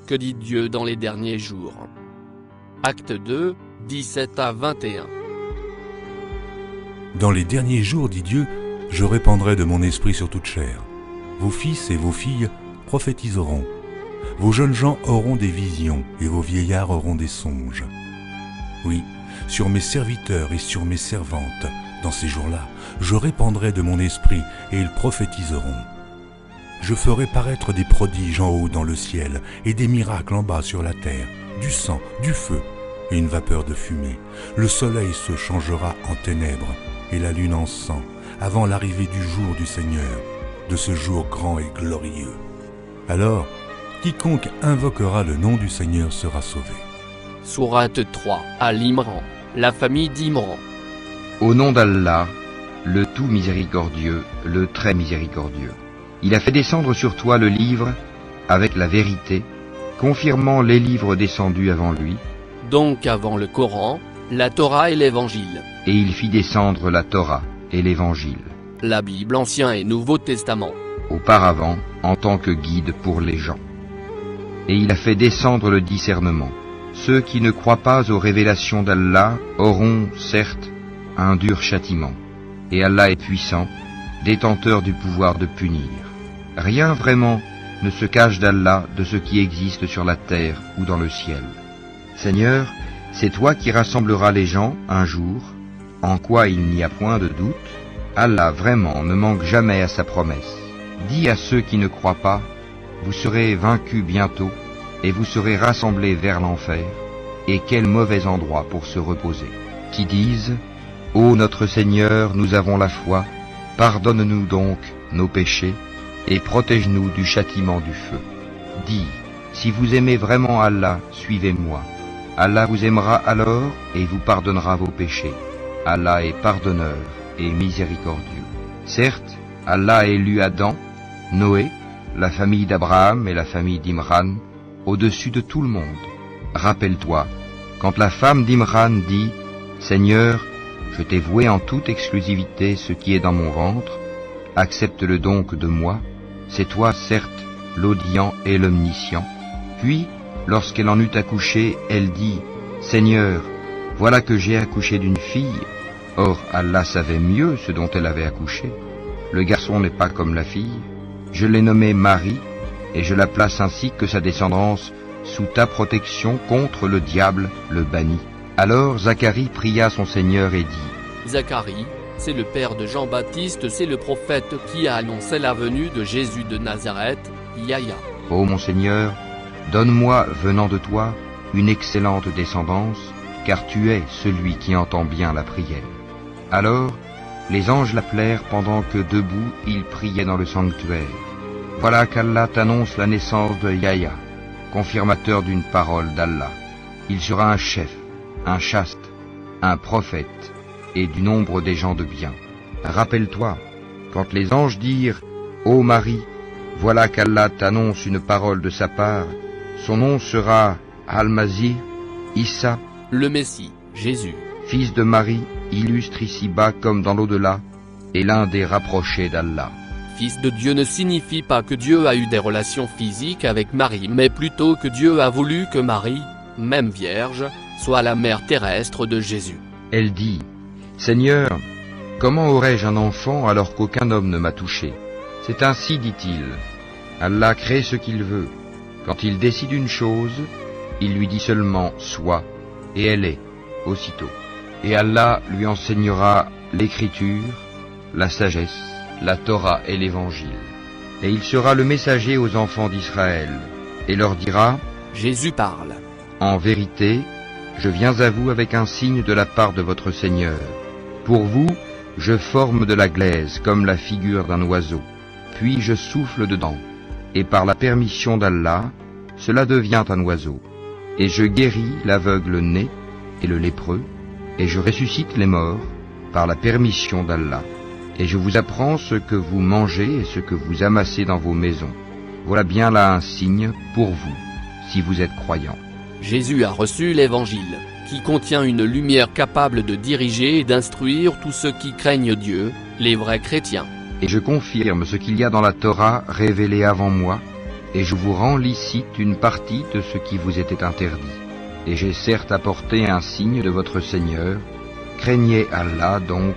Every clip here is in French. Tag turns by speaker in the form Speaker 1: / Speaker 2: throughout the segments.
Speaker 1: Que dit Dieu dans les derniers jours? Acte 2, 17 à 21.
Speaker 2: Dans les derniers jours, dit Dieu, je répandrai de mon esprit sur toute chair. Vos fils et vos filles prophétiseront. Vos jeunes gens auront des visions et vos vieillards auront des songes. Oui, sur mes serviteurs et sur mes servantes, dans ces jours-là, je répandrai de mon esprit et ils prophétiseront. Je ferai paraître des prodiges en haut dans le ciel et des miracles en bas sur la terre, du sang, du feu et une vapeur de fumée. Le soleil se changera en ténèbres et la lune en sang, avant l'arrivée du jour du Seigneur, de ce jour grand et glorieux. Alors, quiconque invoquera le nom du Seigneur sera sauvé.
Speaker 1: Sourate 3, Al-Imran, la famille d'Imran.
Speaker 3: Au nom d'Allah, le tout miséricordieux, le très miséricordieux. Il a fait descendre sur toi le livre avec la vérité, confirmant les livres descendus avant lui.
Speaker 1: Donc avant le Coran, la Torah et l'Évangile.
Speaker 3: Et il fit descendre la Torah et l'Évangile.
Speaker 1: La Bible Ancien et Nouveau Testament.
Speaker 3: Auparavant, en tant que guide pour les gens. Et il a fait descendre le discernement. Ceux qui ne croient pas aux révélations d'Allah auront, certes, un dur châtiment. Et Allah est puissant, détenteur du pouvoir de punir. Rien vraiment ne se cache d'Allah de ce qui existe sur la terre ou dans le ciel. Seigneur, c'est toi qui rassembleras les gens un jour, en quoi il n'y a point de doute. Allah vraiment ne manque jamais à sa promesse. Dis à ceux qui ne croient pas, vous serez vaincus bientôt, et vous serez rassemblés vers l'enfer, et quel mauvais endroit pour se reposer. Qui disent, ô notre Seigneur, nous avons la foi, pardonne-nous donc nos péchés, et protège-nous du châtiment du feu. Dis, si vous aimez vraiment Allah, suivez-moi. Allah vous aimera alors, et vous pardonnera vos péchés. Allah est pardonneur et miséricordieux. Certes, Allah a élu Adam, Noé, la famille d'Abraham et la famille d'Imran, au-dessus de tout le monde. Rappelle-toi, quand la femme d'Imran dit « Seigneur, je t'ai voué en toute exclusivité ce qui est dans mon ventre, accepte-le donc de moi, c'est toi certes l'audient et l'omniscient. » Puis, lorsqu'elle en eut accouché, elle dit « Seigneur, voilà que j'ai accouché d'une fille. » Or, Allah savait mieux ce dont elle avait accouché. Le garçon n'est pas comme la fille. Je l'ai nommée Marie, et je la place ainsi que sa descendance sous ta protection contre le diable, le banni. Alors Zacharie pria son Seigneur et dit,
Speaker 1: Zacharie, c'est le père de Jean-Baptiste, c'est le prophète qui a annoncé la venue de Jésus de Nazareth, Yahya.
Speaker 3: Ô mon Seigneur, donne-moi, venant de toi, une excellente descendance, car tu es celui qui entend bien la prière. Alors, les anges l'appelèrent pendant que debout il priait dans le sanctuaire. Voilà qu'Allah t'annonce la naissance de Yahya, confirmateur d'une parole d'Allah. Il sera un chef, un chaste, un prophète, et du nombre des gens de bien. Rappelle-toi, quand les anges dirent « Ô Marie, voilà qu'Allah t'annonce une parole de sa part, son nom sera Al-Masih, Issa,
Speaker 1: le Messie, Jésus,
Speaker 3: fils de Marie, illustre ici-bas comme dans l'au-delà, et l'un des rapprochés d'Allah. »
Speaker 1: Fils de Dieu ne signifie pas que Dieu a eu des relations physiques avec Marie, mais plutôt que Dieu a voulu que Marie, même vierge, soit la mère terrestre de Jésus.
Speaker 3: Elle dit, « Seigneur, comment aurais-je un enfant alors qu'aucun homme ne m'a touché? C'est ainsi, dit-il. Allah crée ce qu'il veut. Quand il décide une chose, il lui dit seulement « sois », et elle est, aussitôt. Et Allah lui enseignera l'écriture, la sagesse, la Torah et l'Évangile. Et il sera le messager aux enfants d'Israël, et leur dira,
Speaker 1: Jésus parle.
Speaker 3: En vérité, je viens à vous avec un signe de la part de votre Seigneur. Pour vous, je forme de la glaise comme la figure d'un oiseau, puis je souffle dedans, et par la permission d'Allah, cela devient un oiseau. Et je guéris l'aveugle né et le lépreux, et je ressuscite les morts par la permission d'Allah. Et je vous apprends ce que vous mangez et ce que vous amassez dans vos maisons. Voilà bien là un signe pour vous, si vous êtes croyants.
Speaker 1: Jésus a reçu l'Évangile, qui contient une lumière capable de diriger et d'instruire tous ceux qui craignent Dieu, les vrais chrétiens.
Speaker 3: Et je confirme ce qu'il y a dans la Torah révélée avant moi, et je vous rends licite une partie de ce qui vous était interdit. Et j'ai certes apporté un signe de votre Seigneur. Craignez Allah donc,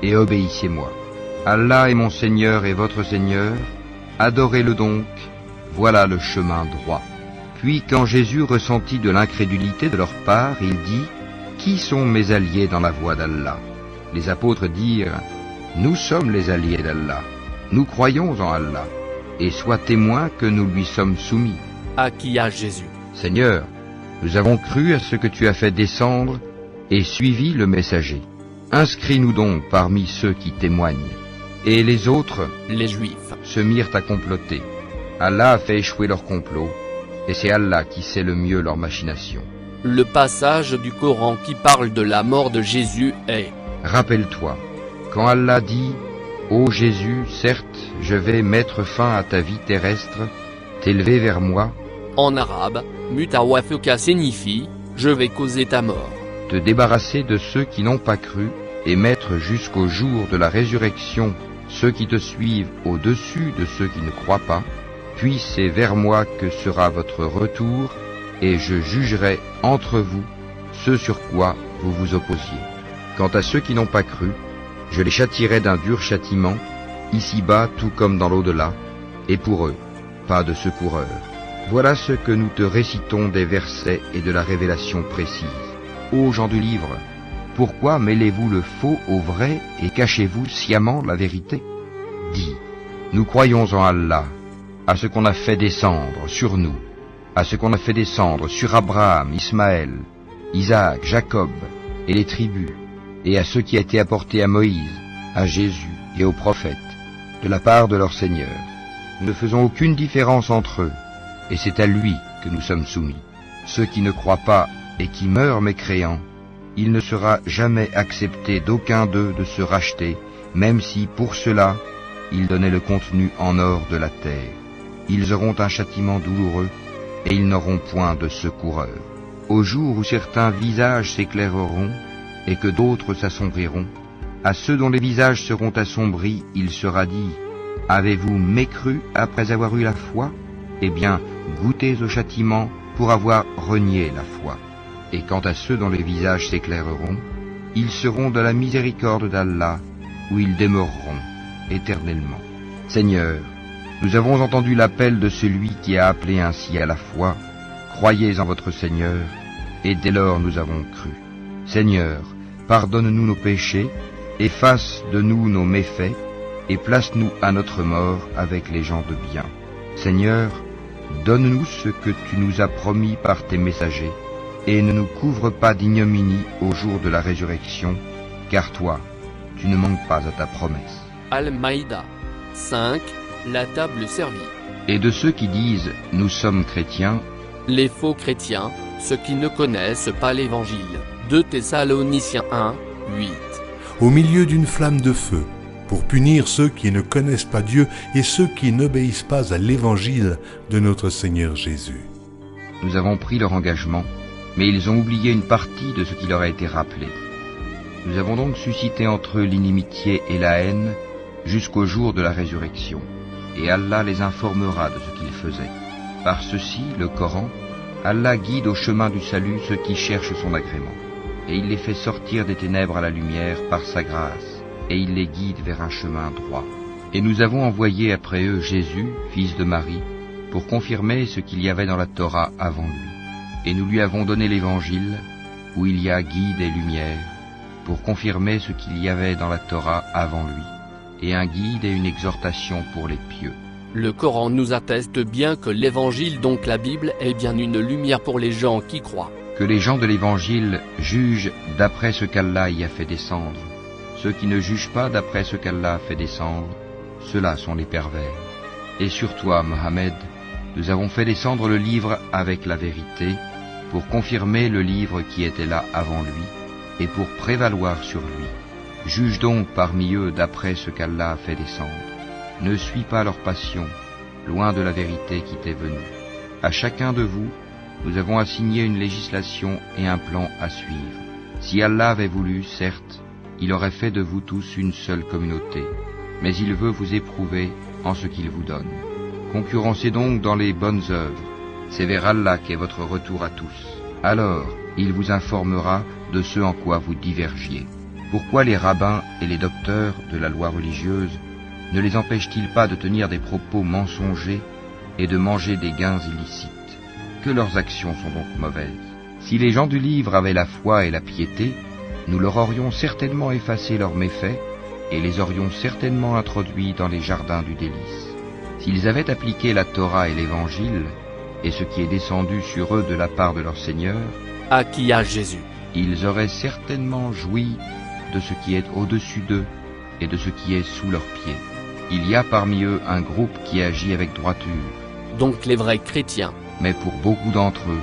Speaker 3: et obéissez-moi. Allah est mon Seigneur et votre Seigneur, adorez-le donc, voilà le chemin droit. » Puis quand Jésus ressentit de l'incrédulité de leur part, il dit, « Qui sont mes alliés dans la voie d'Allah ?» Les apôtres dirent, « Nous sommes les alliés d'Allah, nous croyons en Allah, et sois témoin que nous lui sommes soumis. »
Speaker 1: À qui a Jésus?
Speaker 3: Seigneur, nous avons cru à ce que tu as fait descendre et suivi le messager. Inscris-nous donc parmi ceux qui témoignent. Et les autres,
Speaker 1: les Juifs,
Speaker 3: se mirent à comploter. Allah a fait échouer leur complot, et c'est Allah qui sait le mieux leur machination.
Speaker 1: Le passage du Coran qui parle de la mort de Jésus est:
Speaker 3: Rappelle-toi, quand Allah dit, Ô Jésus, certes, je vais mettre fin à ta vie terrestre, t'élever vers moi.
Speaker 1: En arabe, mutawaffuka signifie, je vais causer ta mort.
Speaker 3: Te débarrasser de ceux qui n'ont pas cru, et mettre jusqu'au jour de la résurrection ceux qui te suivent au-dessus de ceux qui ne croient pas, puis c'est vers moi que sera votre retour, et je jugerai entre vous ce sur quoi vous vous opposiez. Quant à ceux qui n'ont pas cru, je les châtierai d'un dur châtiment, ici-bas tout comme dans l'au-delà, et pour eux, pas de secoureur. Voilà ce que nous te récitons des versets et de la révélation précise. Ô gens du livre, pourquoi mêlez-vous le faux au vrai et cachez-vous sciemment la vérité? Dis, nous croyons en Allah, à ce qu'on a fait descendre sur nous, à ce qu'on a fait descendre sur Abraham, Ismaël, Isaac, Jacob et les tribus, et à ce qui a été apporté à Moïse, à Jésus et aux prophètes, de la part de leur Seigneur. Nous ne faisons aucune différence entre eux, et c'est à lui que nous sommes soumis. Ceux qui ne croient pas et qui meurent mécréants, il ne sera jamais accepté d'aucun d'eux de se racheter, même si, pour cela, ils donnaient le contenu en or de la terre. Ils auront un châtiment douloureux, et ils n'auront point de secoureur. Au jour où certains visages s'éclaireront, et que d'autres s'assombriront, à ceux dont les visages seront assombris, il sera dit, « Avez-vous mécru après avoir eu la foi ? Eh bien, goûtez au châtiment pour avoir renié la foi. » Et quant à ceux dont les visages s'éclaireront, ils seront de la miséricorde d'Allah, où ils demeureront éternellement. Seigneur, nous avons entendu l'appel de celui qui a appelé ainsi à la foi. Croyez en votre Seigneur, et dès lors nous avons cru. Seigneur, pardonne-nous nos péchés, efface de nous nos méfaits, et place-nous à notre mort avec les gens de bien. Seigneur, donne-nous ce que tu nous as promis par tes messagers, et ne nous couvre pas d'ignominie au jour de la résurrection, car toi, tu ne manques pas à ta promesse.
Speaker 1: Al-Maïda 5, la table servie.
Speaker 3: Et de ceux qui disent « Nous sommes chrétiens »,
Speaker 1: les faux chrétiens, ceux qui ne connaissent pas l'Évangile. 2 Thessaloniciens 1, 8.
Speaker 2: Au milieu d'une flamme de feu, pour punir ceux qui ne connaissent pas Dieu et ceux qui n'obéissent pas à l'Évangile de notre Seigneur Jésus.
Speaker 3: Nous avons pris leur engagement, mais ils ont oublié une partie de ce qui leur a été rappelé. Nous avons donc suscité entre eux l'inimitié et la haine jusqu'au jour de la résurrection, et Allah les informera de ce qu'ils faisaient. Par ceci, le Coran, Allah guide au chemin du salut ceux qui cherchent son agrément, et il les fait sortir des ténèbres à la lumière par sa grâce, et il les guide vers un chemin droit. Et nous avons envoyé après eux Jésus, fils de Marie, pour confirmer ce qu'il y avait dans la Torah avant lui. Et nous lui avons donné l'Évangile, où il y a guide et lumière, pour confirmer ce qu'il y avait dans la Torah avant lui, et un guide et une exhortation pour les pieux.
Speaker 1: Le Coran nous atteste bien que l'Évangile, donc la Bible, est bien une lumière pour les gens qui croient.
Speaker 3: Que les gens de l'Évangile jugent d'après ce qu'Allah y a fait descendre. Ceux qui ne jugent pas d'après ce qu'Allah a fait descendre, ceux-là sont les pervers. Et sur toi, Mohammed, nous avons fait descendre le livre avec la vérité, pour confirmer le livre qui était là avant lui, et pour prévaloir sur lui. Juge donc parmi eux d'après ce qu'Allah a fait descendre. Ne suis pas leur passion, loin de la vérité qui t'est venue. À chacun de vous, nous avons assigné une législation et un plan à suivre. Si Allah avait voulu, certes, il aurait fait de vous tous une seule communauté, mais il veut vous éprouver en ce qu'il vous donne. Concurrencez donc dans les bonnes œuvres. C'est vers Allah qu'est votre retour à tous. Alors, il vous informera de ce en quoi vous divergiez. Pourquoi les rabbins et les docteurs de la loi religieuse ne les empêchent-ils pas de tenir des propos mensongers et de manger des gains illicites? Que leurs actions sont donc mauvaises. Si les gens du livre avaient la foi et la piété, nous leur aurions certainement effacé leurs méfaits et les aurions certainement introduits dans les jardins du délice. S'ils avaient appliqué la Torah et l'Évangile, et ce qui est descendu sur eux de la part de leur Seigneur,
Speaker 1: à qui a Jésus.
Speaker 3: Ils auraient certainement joui de ce qui est au-dessus d'eux et de ce qui est sous leurs pieds. Il y a parmi eux un groupe qui agit avec droiture.
Speaker 1: Donc les vrais chrétiens.
Speaker 3: Mais pour beaucoup d'entre eux,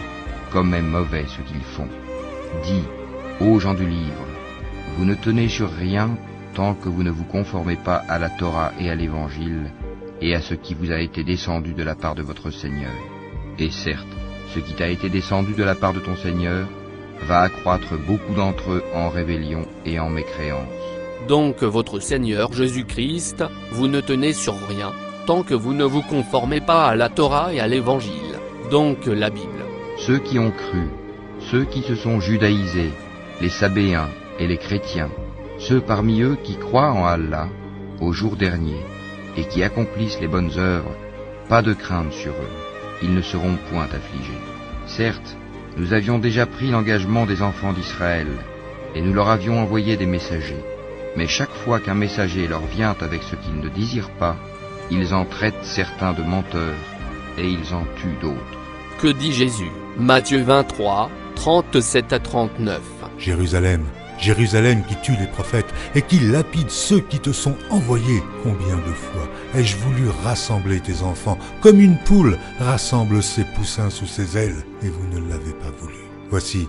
Speaker 3: comme est mauvais ce qu'ils font. Dis, ô gens du livre, vous ne tenez sur rien tant que vous ne vous conformez pas à la Torah et à l'Évangile, et à ce qui vous a été descendu de la part de votre Seigneur. Et certes, ce qui t'a été descendu de la part de ton Seigneur va accroître beaucoup d'entre eux en rébellion et en mécréance.
Speaker 1: Donc votre Seigneur Jésus-Christ, vous ne tenez sur rien, tant que vous ne vous conformez pas à la Torah et à l'Évangile, donc la Bible.
Speaker 3: Ceux qui ont cru, ceux qui se sont judaïsés, les Sabéens et les chrétiens, ceux parmi eux qui croient en Allah, au jour dernier, et qui accomplissent les bonnes œuvres, pas de crainte sur eux, ils ne seront point affligés. Certes, nous avions déjà pris l'engagement des enfants d'Israël, et nous leur avions envoyé des messagers. Mais chaque fois qu'un messager leur vient avec ce qu'ils ne désirent pas, ils en traitent certains de menteurs, et ils en tuent d'autres.
Speaker 1: Que dit Jésus? Matthieu 23, 37 à 39.
Speaker 2: Jérusalem, Jérusalem qui tue les prophètes et qui lapide ceux qui te sont envoyés. Combien de fois ai-je voulu rassembler tes enfants, comme une poule rassemble ses poussins sous ses ailes, et vous ne l'avez pas voulu. Voici,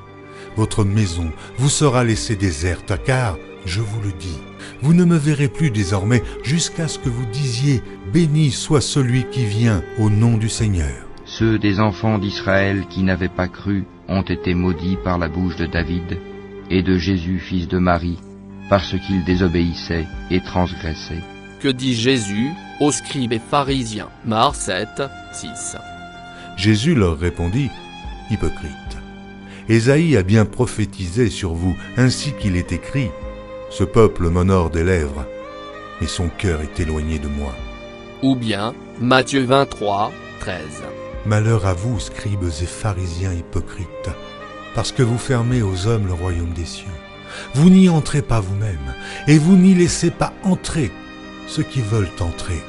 Speaker 2: votre maison vous sera laissée déserte, car, je vous le dis, vous ne me verrez plus désormais jusqu'à ce que vous disiez « Béni soit celui qui vient au nom du Seigneur ».
Speaker 3: Ceux des enfants d'Israël qui n'avaient pas cru ont été maudits par la bouche de David et de Jésus, fils de Marie, parce qu'ils désobéissaient et transgressaient.
Speaker 1: Que dit Jésus aux scribes et pharisiens? Marc 7, 6.
Speaker 2: Jésus leur répondit, « Hypocrite, Ésaïe a bien prophétisé sur vous, ainsi qu'il est écrit, « Ce peuple m'honore des lèvres, mais son cœur est éloigné de moi. »
Speaker 1: Ou bien Matthieu 23, 13.
Speaker 2: Malheur à vous, scribes et pharisiens hypocrites, parce que vous fermez aux hommes le royaume des cieux. Vous n'y entrez pas vous-même, et vous n'y laissez pas entrer ceux qui veulent entrer.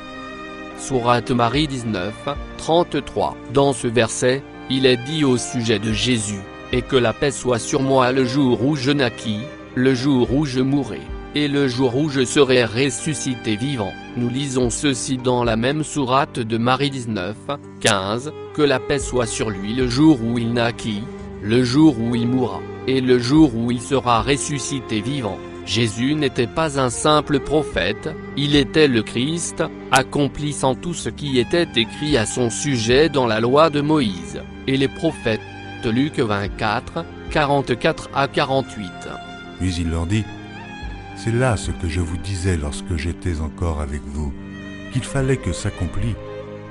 Speaker 1: Sourate Marie 19, 33. Dans ce verset, il est dit au sujet de Jésus, « Et que la paix soit sur moi le jour où je naquis, le jour où je mourrai, et le jour où je serai ressuscité vivant. » Nous lisons ceci dans la même sourate de Marie 19, 15, « Que la paix soit sur lui le jour où il naquit, le jour où il mourra, et le jour où il sera ressuscité vivant. » Jésus n'était pas un simple prophète, il était le Christ, accomplissant tout ce qui était écrit à son sujet dans la loi de Moïse, et les prophètes. Luc 24, 44 à 48.
Speaker 2: Puis il leur dit, « C'est là ce que je vous disais lorsque j'étais encore avec vous, qu'il fallait que s'accomplît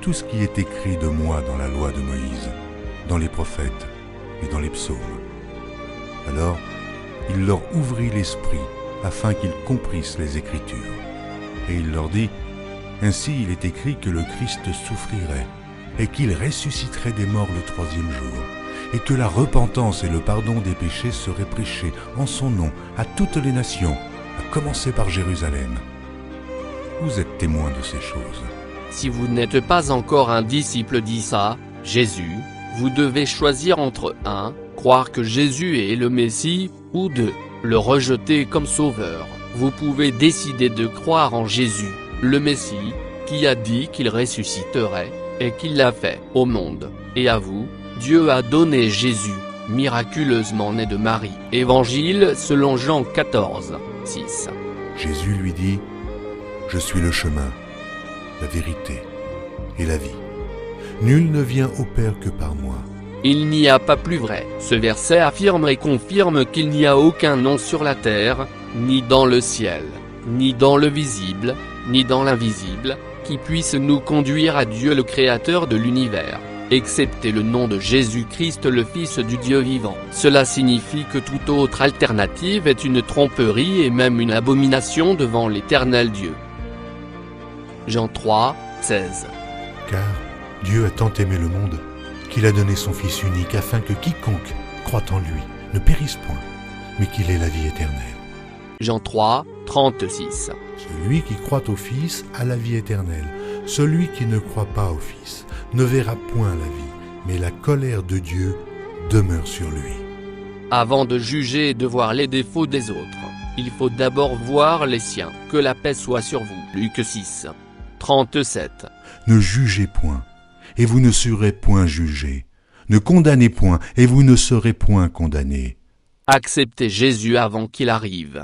Speaker 2: tout ce qui est écrit de moi dans la loi de Moïse, dans les prophètes et dans les psaumes. » Alors, il leur ouvrit l'esprit afin qu'ils comprissent les Écritures. Et il leur dit, « Ainsi il est écrit que le Christ souffrirait, et qu'il ressusciterait des morts le troisième jour, et que la repentance et le pardon des péchés seraient prêchés en son nom à toutes les nations, à commencer par Jérusalem. Vous êtes témoins de ces choses. »
Speaker 1: Si vous n'êtes pas encore un disciple d'Issa, Jésus, vous devez choisir entre 1. Croire que Jésus est le Messie, ou 2. Le rejeter comme sauveur. Vous pouvez décider de croire en Jésus, le Messie, qui a dit qu'il ressusciterait, et qu'il l'a fait au monde, et à vous. Dieu a donné Jésus, miraculeusement né de Marie. Évangile selon Jean 14, 6.
Speaker 2: Jésus lui dit, « Je suis le chemin, la vérité et la vie. Nul ne vient au Père que par moi. »
Speaker 1: Il n'y a pas plus vrai. Ce verset affirme et confirme qu'il n'y a aucun nom sur la terre, ni dans le ciel, ni dans le visible, ni dans l'invisible, qui puisse nous conduire à Dieu le Créateur de l'univers, excepté le nom de Jésus-Christ le Fils du Dieu vivant. Cela signifie que toute autre alternative est une tromperie et même une abomination devant l'Éternel Dieu. Jean 3, 16.
Speaker 2: Car Dieu a tant aimé le monde qu'il a donné son Fils unique afin que quiconque croit en lui ne périsse point, mais qu'il ait la vie éternelle.
Speaker 1: Jean 3, 36.
Speaker 2: Celui qui croit au Fils a la vie éternelle. Celui qui ne croit pas au Fils ne verra point la vie, mais la colère de Dieu demeure sur lui.
Speaker 1: Avant de juger et de voir les défauts des autres, il faut d'abord voir les siens. Que la paix soit sur vous. Luc 6, 37.
Speaker 2: Ne jugez point, et vous ne serez point jugés. Ne condamnez point, et vous ne serez point condamnés.
Speaker 1: Acceptez Jésus avant qu'il arrive.